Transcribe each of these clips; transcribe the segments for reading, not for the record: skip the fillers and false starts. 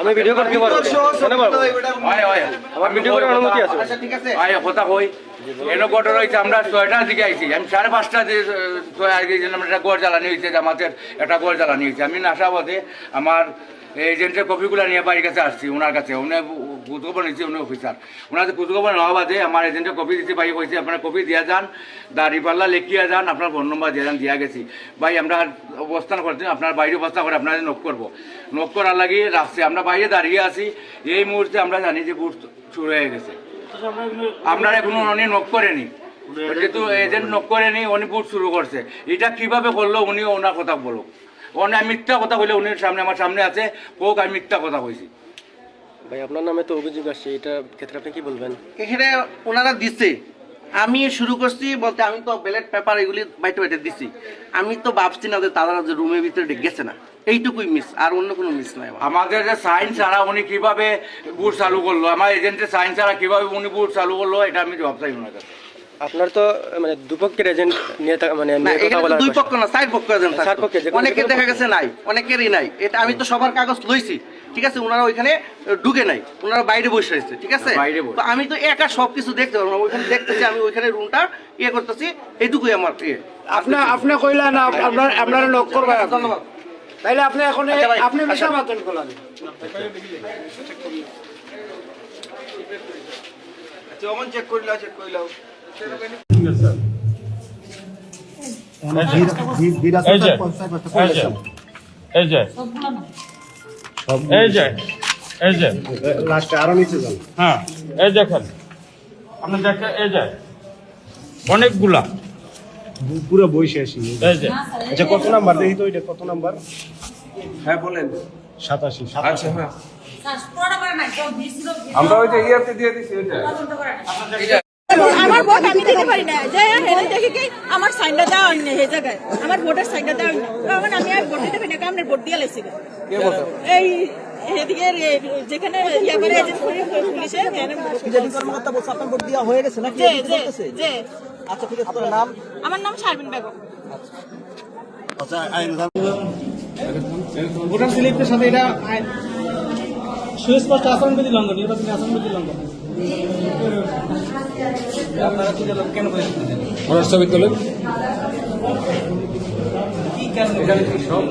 আমি ভিডিও করতে পারবো আমার ভিডিও করার অনুমতি আছে কথা কই এনে ঘটনা হয়েছে আমরা 6টার দিকে আইছি আমি 5:30 আমরা একটা গড় জ্বালানি হয়েছে জামাতের একটা গড় জ্বালানি হয়েছে আমি নাশাবাদে আমার এজেন্টের কপিগুলো নিয়ে বাড়ির কাছে আসছি ওনার কাছে উনি খোঁজখবর নিচ্ছি উনি অফিসার ওনার খোঁজখবর নেওয়া বাদে আমার এজেন্টের কপি দিচ্ছি ভাই কইছে আপনার কপি দিয়ে যান দাঁড়িপাল্লা লেখিয়া যান আপনার ফোন নম্বর দিয়ে যান দিয়া গেছি ভাই আমরা অবস্থান করছি আপনার বাইরে অবস্থা করে আপনাদের নক করবো নক করার লাগিয়ে রাখছে আমরা বাইরে দাঁড়িয়ে আছি এই মুহূর্তে আমরা জানি যে বুট শুরু হয়ে গেছে আপনারা এখনো উনি নক করেনি যেহেতু এজেন্ট নক করেনি উনি বুট শুরু করছে এটা কিভাবে করলো উনি ওনার কথা বলো উনি আমি মিথ্যা কথা কইলে উনি সামনে আমার সামনে আছে কোক আমি মিথ্যা কথা কইছি ভাই আপনার নামে তো অভিযোগ আসছে এটা ক্ষেত্রে আপনি কি বলবেন? এখানে ওনারা দিচ্ছে আমি শুরু করছি বলতে আমি তো ব্যালট পেপার এগুলি বাইটে বাইটে দিছি আমি তো ভাবছি না যে তারা যে রুমের ভিতরে গেছে না এইটুকুই মিস আর অন্য কোনো মিস নাই আমাদের যে সাইন ছাড়া উনি কিভাবে বুট চালু করলো আমার এজেন্টের সাইন ছাড়া কিভাবে উনি বুট চালু করলো এটা আমি জবাব চাই ওনার কাছে আপনার তো মানে দুপক্ষের এজেন্ট নিয়ে মানে দুই পক্ষ না চার পক্ষ এজেন্ট অনেকের দেখা গেছে নাই অনেকেরই নাই এটা আমি তো সবার কাগজ লইছি ঠিক আছে ওনারা ওইখানে ঢুকে নাই ওনারা বাইরে বসে রয়েছে ঠিক আছে তো আমি তো একা সবকিছু দেখতে পারবো না ওইখানে দেখতেছি আমি ওইখানে রুমটা ইয়ে করতেছি এইটুকুই আমার ইয়ে আপনি কইলা না আপনারা নক করবেন ধন্যবাদ তাইলে আপনি এখন আপনি বিষয় মাতন করলেন আচ্ছা ওমন চেক করিলাও অনেকগুলা পুরো বই শেষ। আচ্ছা কত নাম্বার দেখি তো এটা কত নাম্বার? হ্যাঁ বলেন 87। আচ্ছা হ্যাঁ আমরা ওই যে ইয়াতে দিয়ে দিছি এটা আমার ভোট আমি দিতে পারি না যে দেখি কি আমার সাইনটা দেওয়া হয় না এই জায়গায় আমার ভোটের সাইনটা দেওয়া হয় না তখন আমি আর ভোট দিতে পারি না কারণ ভোট দিয়ে লাইছি এই এদিকে যেখানে ইয়াবারে এজেন্ট করে পুলিশে কর্মকর্তা বলছে আপনার ভোট দেওয়া হয়ে গেছে নাকি জি আচ্ছা ঠিক আছে আপনার নাম? আমার নাম শারমিন বেগম। আচ্ছা ভোটার স্লিপের সাথে এটা সুস্পষ্ট আচরণবিধি লঙ্ঘন নির্বাচনী আচরণবিধি লঙ্ঘন আপনারা কি কেন করেছেন ছবি তোলেন কি কারণে এখানে কি সব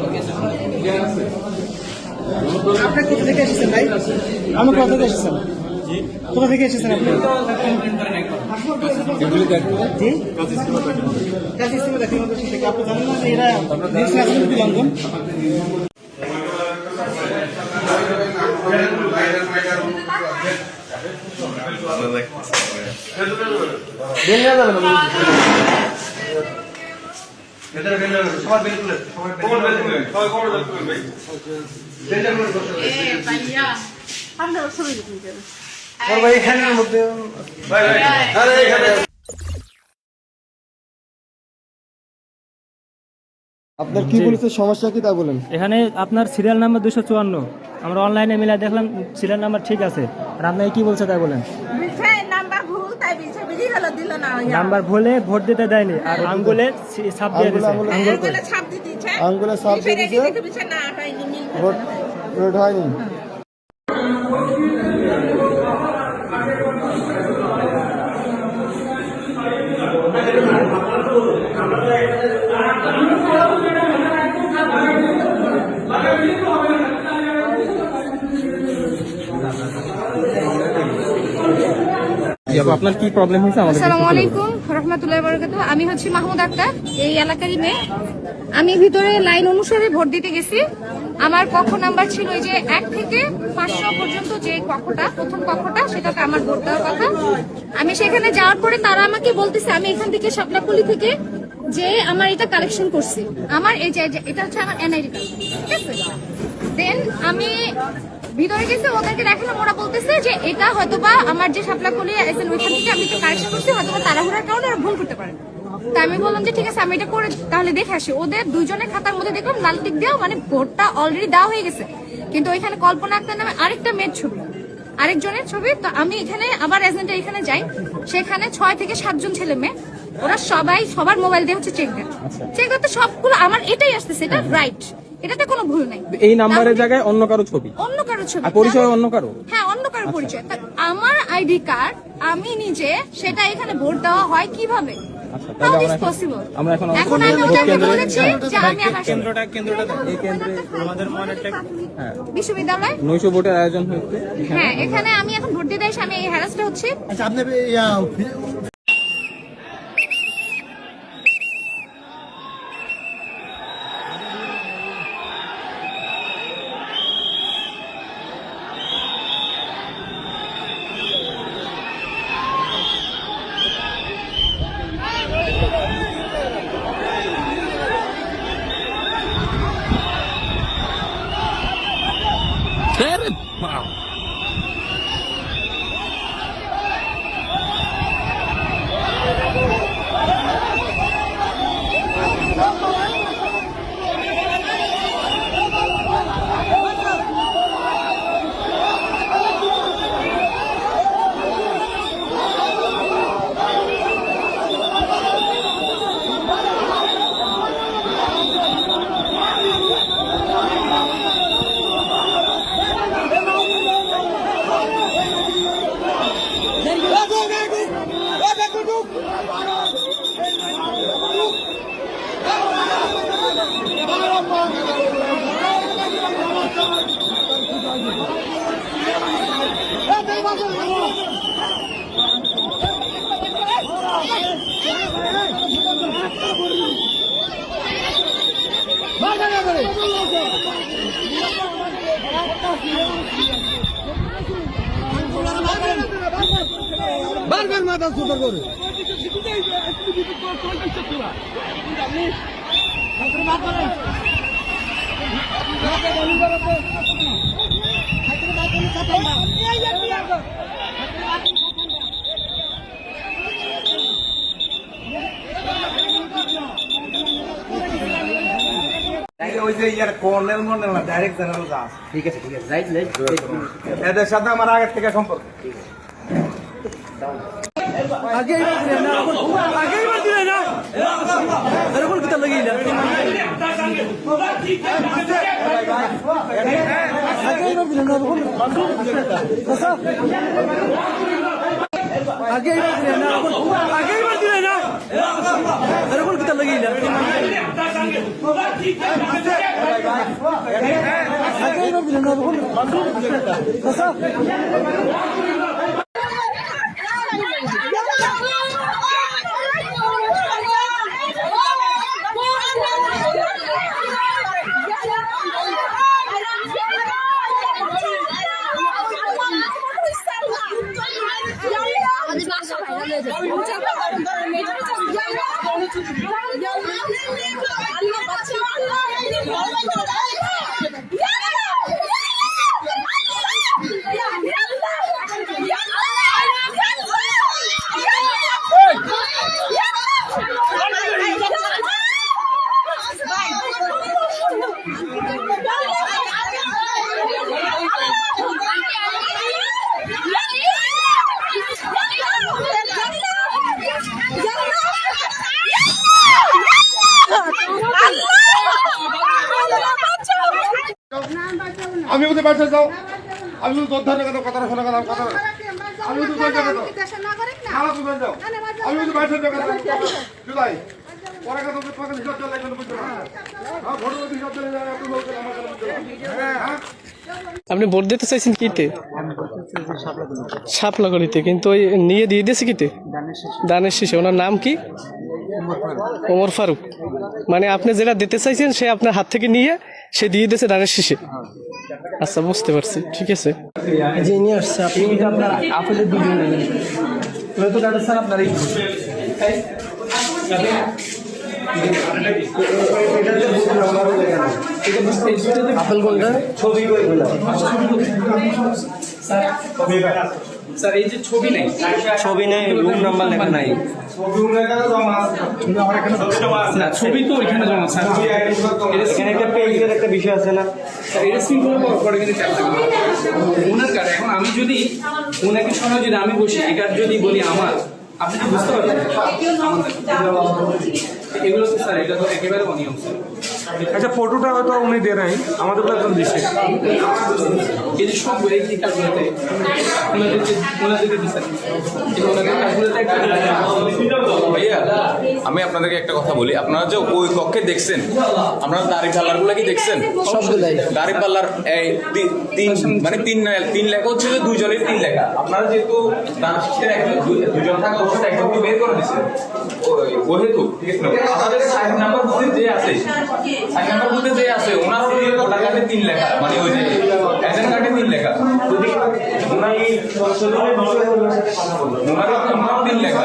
আছে আপনি কোথা থেকে এসেছেন ভাই? আমি কোথা থেকে এসেছেন? জি কোথা থেকে এসেছেন আপনি? জি কাজ সিস্টেমে দেখেন থেকে আপনি জানেন না যে এরা নির্বাচনী লঙ্ঘন আপনার কি বলেছে সমস্যা কি তা বলেন? এখানে আপনার সিরিয়াল নাম্বার 254 আমরা অনলাইনে মিলা দেখলাম সিরিয়াল নাম্বার ঠিক আছে আর আপনাকে কি বলছে তাই বলেন? নাম্বার ভুলে ভোট দিতে দেয়নি আর আঙ্গুলে ছাপ দিয়ে দিয়েছে আঙ্গুলে ছাপ দিয়ে দিয়েছে ভোট হয়নি। আপনার কি প্রবলেম হয়েছে? আসসালামু আলাইকুম রাহমাতুল্লাহি ওয়া বারাকাতুহু। আমি হচ্ছি মাহমুদ আক্তার, এই এলাকারই মেয়ে। আমি ভিতরে লাইন অনুসারে ভোট দিতে গেছি। আমার কক্ষ নাম্বার ছিল এই যে 1 থেকে 500 পর্যন্ত যে কক্ষটা প্রথম কক্ষটা সেটাতে আমার ভোট দেওয়ার কথা। আমি সেখানে যাওয়ার পরে তারা আমাকে বলতেছে আমি এখান থেকে শাপলাকুলি থেকে যে আমার এটা কালেকশন করছি আমার এই যে এটা হচ্ছে আমার এনআইডি কার্ড ঠিক আছে। দেন আমি ভিতরে গেছে ওদেরকে দেখালাম ওরা বলতেছে যে এটা হয়তোবা আমার যে শাপলাকুলি আইছেন ওইখান থেকে আমি তো কালেকশন করছি হয়তোবা তাড়াহুড়ার কারণে ওরা ভুল করতে পারে। তা আমি বললাম যে ঠিক আছে আমি এটা করে তাহলে দেখে আসি। ওদের দুইজনের খাতার মধ্যে দেখলাম লাল টিক দেওয়া মানে ভোটটা অলরেডি দেওয়া হয়ে গেছে কিন্তু ওইখানে কল্পনা আক্তার নামে আরেকটা মেয়ের ছবি আরেকজনের ছবি। তো আমি এখানে আবার এজেন্টের এখানে যাই সেখানে 6 থেকে 7 জন ছেলে মেয়ে ওরা সবাই সবার মোবাইল দিয়ে হচ্ছে চেক দেয় চেক করতে সবগুলো আমার এটাই আসতেছে এটা রাইট এটাতে কোনো ভুল নাই। এই নাম্বারের জায়গায় অন্য কারো ছবি, অন্য কারো ছবি, আর পরিচয় অন্য কারো। হ্যাঁ, অন্য কারো পরিচয়। তা আমার আইডি কার্ড আমি নিজে, সেটা এখানে ভোট দেওয়া হয় কিভাবে? আচ্ছা, তাহলে আমরা এখন এখন আমি ওটাকে বলেছি যে আমি আকাশ কেন্দ্রটা এই কেন্দ্রে আমাদের অনেকটা বিশ্ববিদ্যালয় নৈশ ভোটের আয়োজন হয়েছে। হ্যাঁ, এখানে আমি এখন ভোট দিতে এসে আমি এই হ্যারাসটা হচ্ছে। আচ্ছা আপনি বারবার মাথা সুপার করে ওই যে ইয়ার কর্নেল মর্নেল না ডাইরেক্ট জেনারেল যা আছে। ঠিক আছে রাইট এদের সাথে আমার আগের থেকে সম্পর্ক। আমি বলতে বাসা যাও, আমি বলতে তোর ধারে কথা কথা শোনা কথা কথা আমি বলতে বাসা যাও, খালা তুমি যাও, আমি বলতে বাসা যাও কথা জুলাই পরে কথা তো তোমাকে হিসাব চলে এখন বুঝতে পারো হ্যাঁ ভোট দিতে হিসাব চলে যায় আপনি বলতে আমার কথা বুঝতে হ্যাঁ। আপনি ভোট দিতে চাইছেন কিতে? শাপলাগড়িতে, কিন্তু ওই নিয়ে দিয়ে দিয়েছে কিতে? দানের শীষে। ওনার নাম কি? ওমর ফারুক। মানে আপনি যেটা দিতে চাইছেন সে আপনার হাত থেকে নিয়ে সে দিয়ে দিয়েছে দানের শীষে। আচ্ছা, বুঝতে পারছি, ঠিক আছে। যে নিয়ে আসছে আপনি এটা আপনার আপেলের ভিডিও নেবেন তো দাদা স্যার আপনার এই আপেল কোনটা? ছবি স্যার এই যে ছবি নেই, ছবি নেই, রুম নাম্বার লেখা নাই। ছবি তো ওইখানে জমা স্যার। এখানে একটা পেজের একটা বিষয় আছে না, এটা সিম্পল পরে কিন্তু চাপ থাকবে ওনার কার্ড। এখন আমি যদি ওনাকে সময় যদি আমি বসি এই কার্ড যদি বলি আমার, আপনি কি বুঝতে পারবেন? এগুলো তো স্যার এটা তো একেবারে অনিয়ম স্যার। আচ্ছা ফটোটা হয়তো উনি দিয়ে নাই, আমাদের তো একজন দিচ্ছে। এই যে সব এই কাজগুলোতে ওনাদেরকে বিচার ওনাদের কাজগুলোতে ভাইয়া আমি আপনাদেরকে একটা কথা বলি, আপনারা যে ওই কক্ষে দেখছেন, আপনারা দাড়ি পাল্লার গুলা কি দেখছেন? সবগুলাই দাড়ি পাল্লার এই মানে তিন লেখা হচ্ছে যে দুইজনের 3 লেখা। আপনারা যেহেতু দুজন থাকা অবস্থা একজনকে বের করে দিচ্ছেন ওহেতু, ঠিক আছে, আমাদের সাইড নাম্বার বুথে যে আছে, ওনার ভোটার কার্ডে 3 লেখা, মানে ওই যে এজেন্ট কার্ডে 3 লেখা, ওনার 3 লেখা।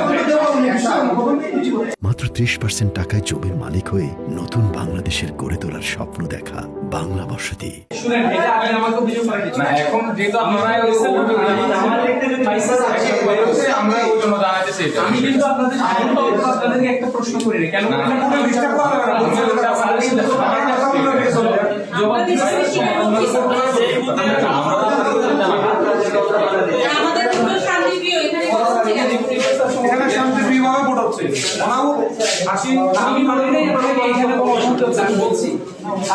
মাত্র 30% টাকায় জমির মালিক হয়ে নতুন বাংলাদেশের গড়ে তোলার স্বপ্ন দেখা বাংলা বসতি। না এখন যেহেতু আপনারা আমরা ওই জন্য জানাইতেছি, আমি কিন্তু আপনাদেরকে একটা প্রশ্ন করি কেন এখানে শান্তিপ্রিয়ভাবে ভোট হচ্ছে, আমি মনে নেই এখানে কোনো অসুবিধা হচ্ছে, আমি বলছি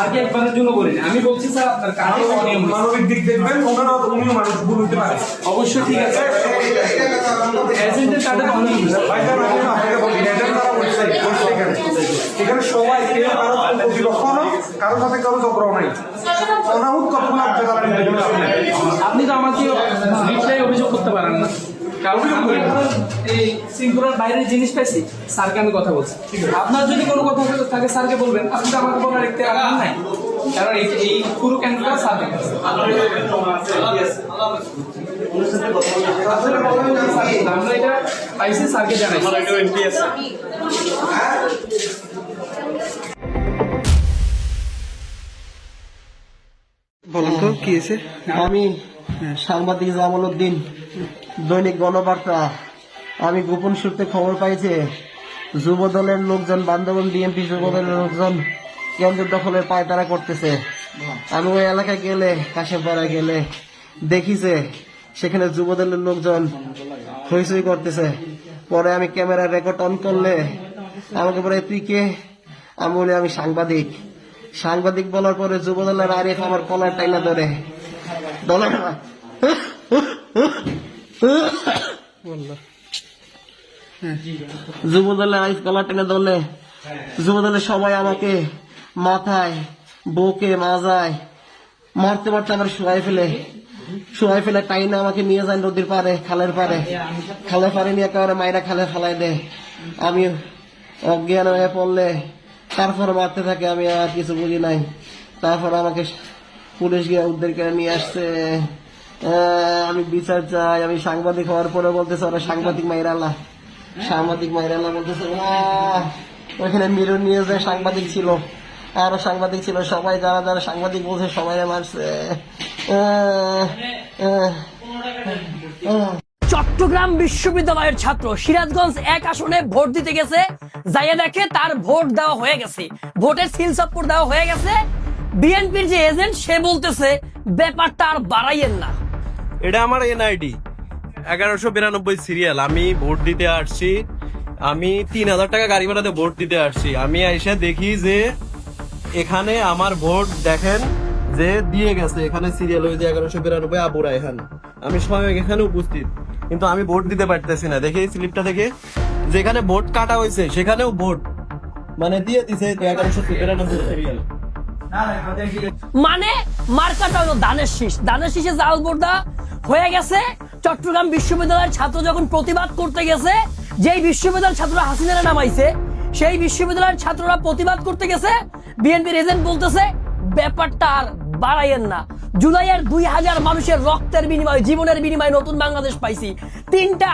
আর কি একবারের জন্য বলি না, আমি বলছি স্যার আপনার কাজে অনিয়ম মানবিক দিক দেখবেন, ওনারা উনিও মানুষ ভুল হতে পারে। অবশ্যই ঠিক আছে, এজেন্টের কার্ডে অনিয়ম এখানে সবাই কেউ কারোর সাথে কারো ঝগড়াও নাই, অনাহুত কখন আপনি তো আমাকে রিপ্লাই অভিযোগ করতে পারেন না, কারণ আমি এই শৃঙ্খলার বাইরের জিনিস পাইছি, স্যারকে আমি কথা বলছি। আপনার যদি কোনো কথা থাকে স্যারকে বলবেন, আপনি তো আমাকে বলার একটা আগ্রহ নাই, কারণ এই পুরো কেন্দ্রটা স্যারকে আমরা এটা পাইছি, স্যারকে জানাই। বলুন তো কি হয়েছে? আমি সাংবাদিক জামালউদ্দিন, দৈনিক গণবার্তা। আমি গোপন সূত্রে খবর পাইছে যুব দলের লোকজন, বান্দরবান বিএনপি যুব দলের লোকজন কেন্দ্র দখলের পায়তারা করতেছে। আমি ওই এলাকায় গেলে, কাশেপাড়া গেলে দেখিছে সেখানে যুব দলের লোকজন হইচই করতেছে। পরে আমি ক্যামেরা রেকর্ড অন করলে আমাকে বলে তুই কে? আমি বলি আমি সাংবাদিক। সাংবাদিক বলার পরে যুব দলের আরিফ আমার কলার টাইনা ধরে যুব দলের আরিফ কলার টাইনা ধরলে যুব দলের সবাই আমাকে মাথায়, বুকে, মাজায় মারতে মারতে আমার শুয়াই ফেলে টাইনা আমাকে নিয়ে যায় নদীর পারে, খালের পারে নিয়ে একেবারে মাইরা খালে ফেলাই দেয়। আমি অজ্ঞান হয়ে পড়লে তারপর মারতে থাকে, আমি আর কিছু বুঝি নাই। তারপর আমাকে পুলিশ গিয়ে উদ্ধার করে নিয়ে আসছে। আমি বিচার চাই। আমি সাংবাদিক হওয়ার পরে বলতেছে ওরা সাংবাদিক মাইরালা বলতেছে ওইখানে মিরর নিয়ে যায় সাংবাদিক ছিল, আরো সাংবাদিক ছিল, সবাই যারা যারা সাংবাদিক বলছে সবাই মারছে। চট্টগ্রাম বিশ্ববিদ্যালয়ের ছাত্র সিরাজগঞ্জ 1 আসনে ভোট দিতে গেছে, যাইয়া দেখে তার ভোট দেওয়া হয়ে গেছে, ভোটের সিল সাপোর্ট দেওয়া হয়ে গেছে। বিএনপির যে এজেন্ট সে বলতেছে ব্যাপারটা আর বাড়াইয়েন না। এটা আমার এনআইডি 1192 সিরিয়াল। আমি ভোট দিতে আসছি, আমি 3000 টাকা গাড়ি ভাড়াতে ভোট দিতে আসছি। আমি এসে দেখি যে এখানে আমার ভোট দেখেন যে দিয়ে গেছে, এখানে সিরিয়াল হয়েছে 1192 আবু রায়হান। আমি সময় এখানে উপস্থিত, কিন্তু আমি ভোট দিতে পারতেছি না। দেখে স্লিপটা দেখে যেখানে ভোট কাটা হয়েছে সেখানেও ভোট মানে দিয়ে দিছে 1192 সিরিয়াল। মানে মার্কাটা হলো ধানের শীষে জাল ভোট দেওয়া হয়ে গেছে। চট্টগ্রাম বিশ্ববিদ্যালয়ের ছাত্র যখন প্রতিবাদ করতে গেছে, যেই বিশ্ববিদ্যালয়ের ছাত্ররা হাসিনারা নামাইছে, সেই বিশ্ববিদ্যালয়ের ছাত্ররা প্রতিবাদ করতে গেছে, বিএনপির এজেন্ট বলতেছে ব্যাপারটা আর বাড়াইয়েন না। জুলাইয়ের 2000 মানুষের রক্তের বিনিময়ে, জীবনের বিনিময়ে নতুন বাংলাদেশ পাইছি। 3টা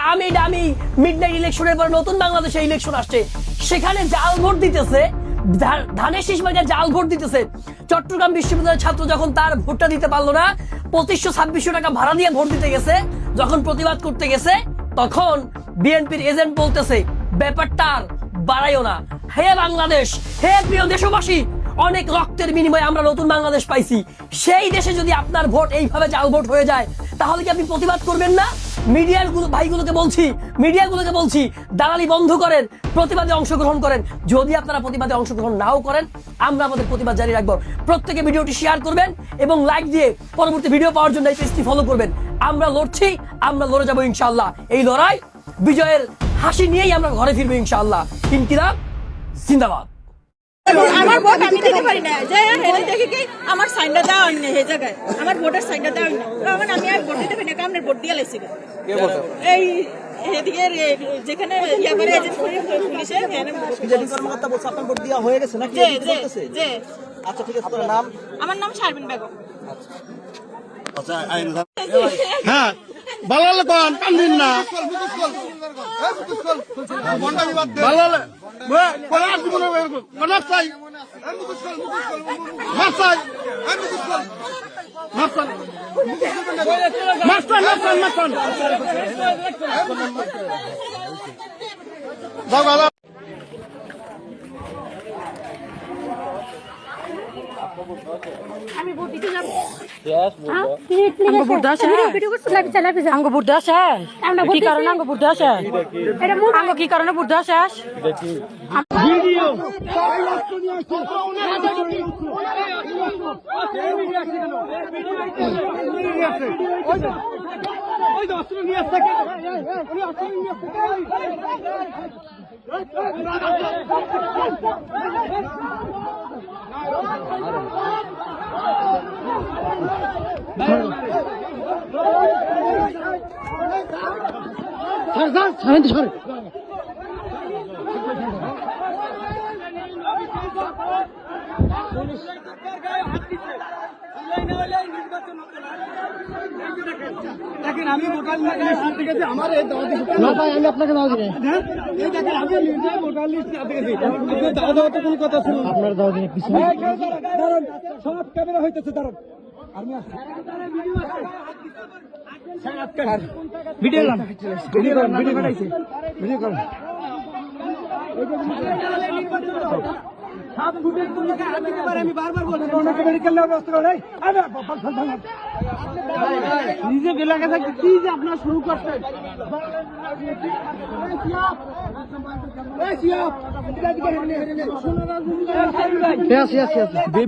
আমি মিডনাইট ইলেকশনের পর নতুন বাংলাদেশে ইলেকশন আসছে, সেখানে জাল ভোট দিতেছে, ধানের শীষ মার্কে জাল ভোট দিতেছে। চট্টগ্রাম বিশ্ববিদ্যালয়ের ছাত্র যখন তার ভোটটা দিতে পারলো না, 2500-2600 টাকা ভাড়া দিয়ে ভোট দিতে গেছে, যখন প্রতিবাদ করতে গেছে, তখন বিএনপির এজেন্ট বলতেছে ব্যাপারটা আর বাড়াইও না। হে বাংলাদেশ, হে প্রিয় দেশবাসী, অনেক রক্তের বিনিময়ে আমরা নতুন বাংলাদেশ পাইছি। সেই দেশে যদি আপনার ভোট এইভাবে জাল ভোট হয়ে যায়, তাহলে কি আপনি প্রতিবাদ করবেন না? ভাইগুলোকে বলছি দালালি বন্ধ করেন, প্রতিবাদে অংশগ্রহণ করেন। যদি আপনারা প্রতিবাদে অংশগ্রহণ নাও করেন, আমরা আমাদের প্রতিবাদ জারি রাখবো। প্রত্যেকে ভিডিওটি শেয়ার করবেন এবং লাইক দিয়ে পরবর্তী ভিডিও পাওয়ার জন্য এই পেজটি ফলো করবেন। আমরা লড়ছি, আমরা লড়ে যাবো ইনশাআল্লাহ। এই লড়াই বিজয়ের হাসি নিয়েই আমরা ঘরে ফিরবো ইনশাআল্লাহ। ইনকিলাব জিন্দাবাদ। আমার ভোট আমি দিতে পারি না, যে হেরে দেখি কি আমার সাইনটা দেওয়া হয় না, এই জায়গায় আমার ভোটের সাইনটা দেওয়া হয় না, তখন আমি আর ভোট দিতে পারি না, আপনার ভোট দিয়ে লাইছি। এই এদিকে যেখানে ইয়াবারে এজেন্ট পুলিশে কর্মকর্তা বলছে আপনার ভোট দেওয়া হয়ে গেছে নাকি? যে আচ্ছা ঠিক আছে, আপনার নাম? আমার নাম শারমিন বেগম। হ্যাঁ ভালো কোন কান্দিন না ভালো আমি ভোট দিতে যাব। কি কারণে ভোট দেওয়া শেষ? দেখেন আমি ভোটার লিস্ট আমার এই দাওয়া আমি আপনাকে দাওয়া দিই এই দেখেন আমি নিজে ভোটার লিস্ট দাওয়া দেওয়া তো কোনো কথা শুনুন আপনার দাওয়া দিন পিছনে দাঁড়ান সব ক্যামেরা হইতেছে দাঁড়ান আমি ভিডিও করেন ভিডিও করেন আমি বারবার বলছি মেডিকেল ব্যবস্থা করে নিজে বেলাকে থাকতে কি যে আপনার শুরু করছেন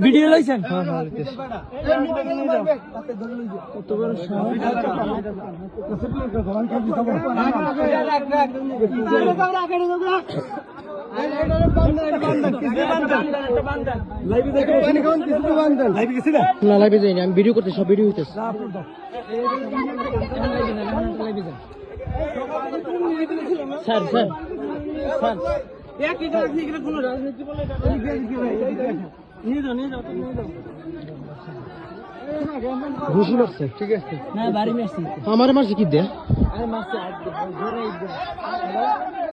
ভিডিও লাইছেন লাইভে যাইনি আমি ভিডিও করতে সব ভিডিও হইতেছে স্যার স্যার স্যার কোনো রাজনীতি বলে নিয়ে যাও নিয়ে যাও নিয়ে যাও ঘুষি মারছে ঠিক আছে না বাড়ি মারছি আমার মারছে কি দেয়